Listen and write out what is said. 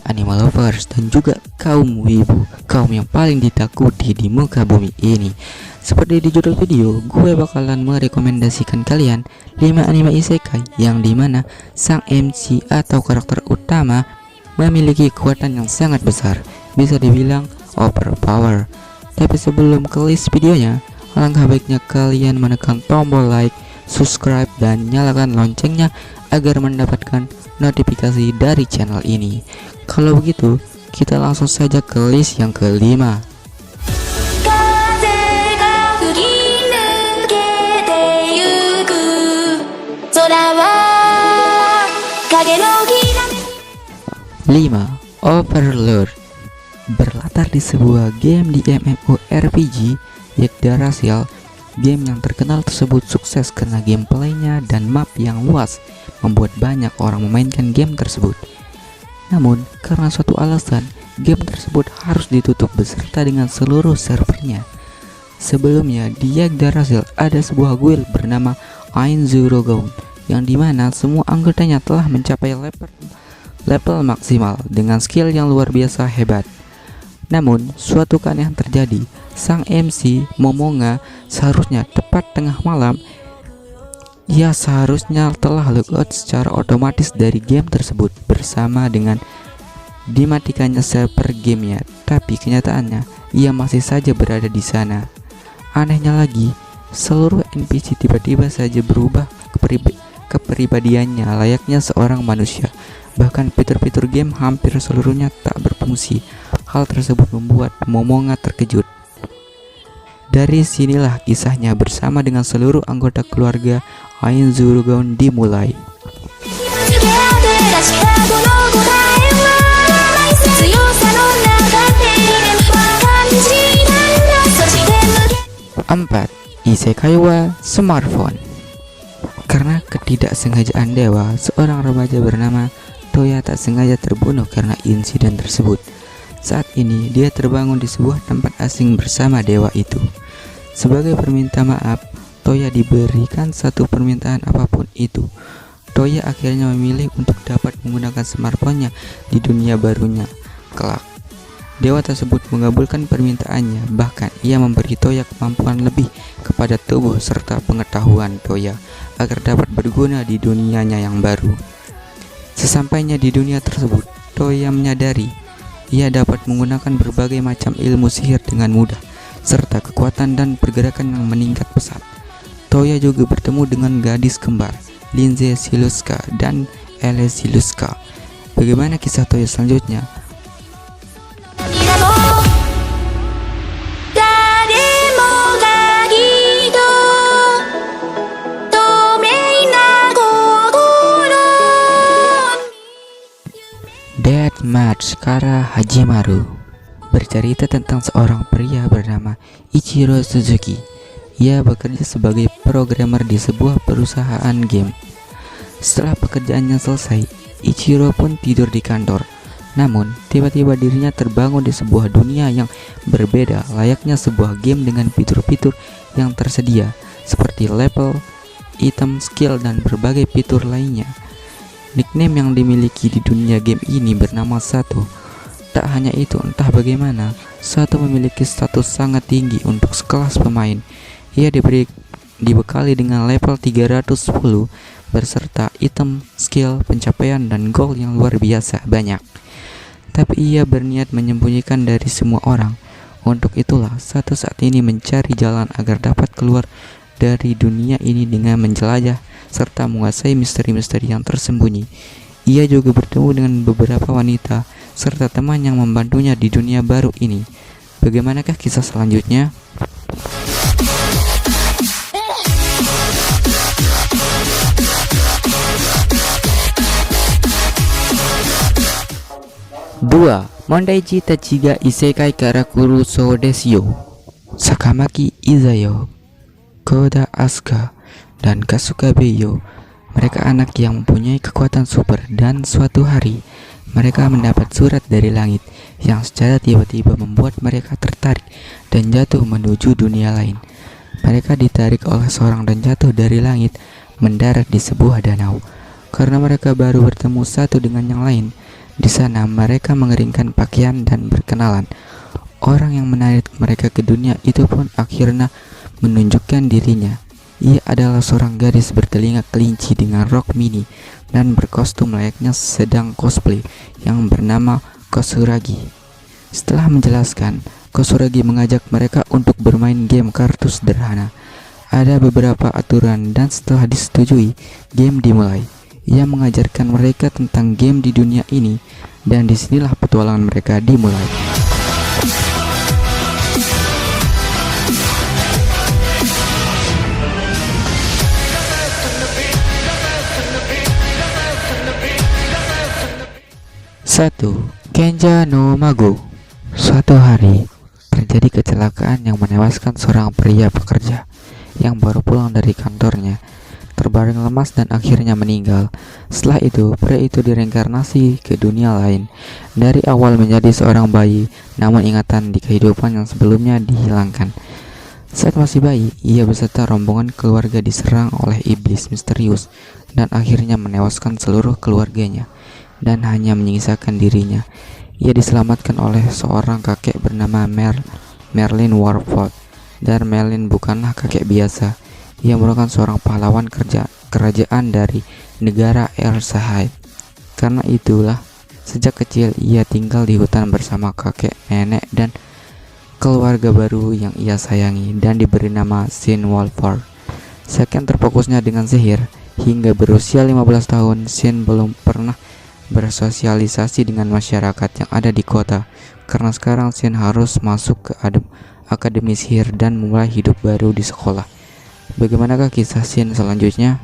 animal lovers, dan juga kaum wibu, kaum yang paling ditakuti di muka bumi ini. Seperti di judul video, gue bakalan merekomendasikan kalian 5 anime isekai yang dimana sang MC atau karakter utama memiliki kekuatan yang sangat besar, bisa dibilang overpower. Tapi sebelum ke list videonya, alangkah baiknya kalian menekan tombol like, subscribe, dan nyalakan loncengnya agar mendapatkan notifikasi dari channel ini. Kalau begitu, kita langsung saja ke list yang kelima. 5. Overlord. Berlatar di sebuah game di MMORPG Yggdrasil. Game yang terkenal tersebut sukses karena gameplaynya dan map yang luas membuat banyak orang memainkan game tersebut. Namun, karena suatu alasan, game tersebut harus ditutup beserta dengan seluruh servernya. Sebelumnya, di Yggdrasil ada sebuah guild bernama Einzurrogaun, yang dimana semua anggotanya telah mencapai level maksimal dengan skill yang luar biasa hebat. Namun, suatu keanehan terjadi. Sang MC Momonga seharusnya tepat tengah malam, ia seharusnya telah logout secara otomatis dari game tersebut bersama dengan dimatikannya server gamenya. Tapi kenyataannya ia masih saja berada di sana. Anehnya lagi, seluruh NPC tiba-tiba saja berubah kepribadiannya layaknya seorang manusia. Bahkan fitur-fitur game hampir seluruhnya tak berfungsi. Hal tersebut membuat Momonga terkejut. Dari sinilah kisahnya bersama dengan seluruh anggota keluarga Einzurrogaun dimulai. 4. Isekai wa Smartphone. Karena ketidaksengajaan dewa, seorang remaja bernama Toya tak sengaja terbunuh karena insiden tersebut. Saat ini dia terbangun di sebuah tempat asing bersama dewa itu. Sebagai perminta maaf, Toya diberikan satu permintaan apapun itu. Toya akhirnya memilih untuk dapat menggunakan smartphone-nya di dunia barunya kelak. Dewa tersebut mengabulkan permintaannya, bahkan ia memberi Toya kemampuan lebih kepada tubuh serta pengetahuan Toya agar dapat berguna di dunianya yang baru. Sesampainya di dunia tersebut, Toya menyadari ia dapat menggunakan berbagai macam ilmu sihir dengan mudah, serta kekuatan dan pergerakan yang meningkat pesat. Toya juga bertemu dengan gadis kembar, Linze Siluska dan Elle Siluska. Bagaimana kisah Toya selanjutnya? Deathmatch Kara Hajimaru bercerita tentang seorang pria bernama Ichiro Suzuki. Ia bekerja sebagai programmer di sebuah perusahaan game. Setelah pekerjaannya selesai, Ichiro pun tidur di kantor. Namun, tiba-tiba dirinya terbangun di sebuah dunia yang berbeda, layaknya sebuah game dengan fitur-fitur yang tersedia, seperti level, item, skill, dan berbagai fitur lainnya. Nickname yang dimiliki di dunia game ini bernama Sato. Tak hanya itu, entah bagaimana, Sato memiliki status sangat tinggi untuk sekelas pemain. Ia dibekali dengan level 310 berserta item, skill, pencapaian, dan goal yang luar biasa banyak. Tapi ia berniat menyembunyikan dari semua orang. Untuk itulah, Sato saat ini mencari jalan agar dapat keluar dari dunia ini dengan menjelajah serta menguasai misteri-misteri yang tersembunyi. Ia juga bertemu dengan beberapa wanita serta teman yang membantunya di dunia baru ini. Bagaimanakah kisah selanjutnya? Dua, Mondaiji Tachiga Isekai Karakuru So Desyo. Sakamaki Izayo, Koda Asuka, dan Kasuga Beyo. Mereka anak yang mempunyai kekuatan super, dan suatu hari mereka mendapat surat dari langit yang secara tiba-tiba membuat mereka tertarik dan jatuh menuju dunia lain. Mereka ditarik oleh seorang dan jatuh dari langit mendarat di sebuah danau. Karena mereka baru bertemu satu dengan yang lain, Di sana mereka mengeringkan pakaian dan berkenalan. Orang yang menarik mereka ke dunia itu pun akhirnya menunjukkan dirinya. Ia adalah seorang gadis bertelinga kelinci dengan rok mini dan berkostum layaknya sedang cosplay yang bernama Kosuragi. Setelah menjelaskan, Kosuragi mengajak mereka untuk bermain game kartu sederhana. Ada beberapa aturan dan setelah disetujui, game dimulai. Ia mengajarkan mereka tentang game di dunia ini dan disinilah petualangan mereka dimulai. Satu, Kenja no Mago. Suatu hari, terjadi kecelakaan yang menewaskan seorang pria pekerja yang baru pulang dari kantornya, terbaring lemas dan akhirnya meninggal. Setelah itu, pria itu direinkarnasi ke dunia lain. Dari awal menjadi seorang bayi, namun ingatan di kehidupan yang sebelumnya dihilangkan. Saat masih bayi, ia beserta rombongan keluarga diserang oleh iblis misterius dan akhirnya menewaskan seluruh keluarganya dan hanya menyisakan dirinya. Ia diselamatkan oleh seorang kakek bernama Merlin Warford. Dan Merlin bukanlah kakek biasa. Ia merupakan seorang pahlawan kerajaan dari negara Elsahide. Karena itulah, sejak kecil ia tinggal di hutan bersama kakek, nenek, dan keluarga baru yang ia sayangi dan diberi nama Sin Wolford. Sekian terfokusnya dengan sihir, hingga berusia 15 tahun, Sin belum pernah bersosialisasi dengan masyarakat yang ada di kota. Karena sekarang Sin harus masuk ke akademi sihir dan memulai hidup baru di sekolah. Bagaimanakah kisah Sin selanjutnya?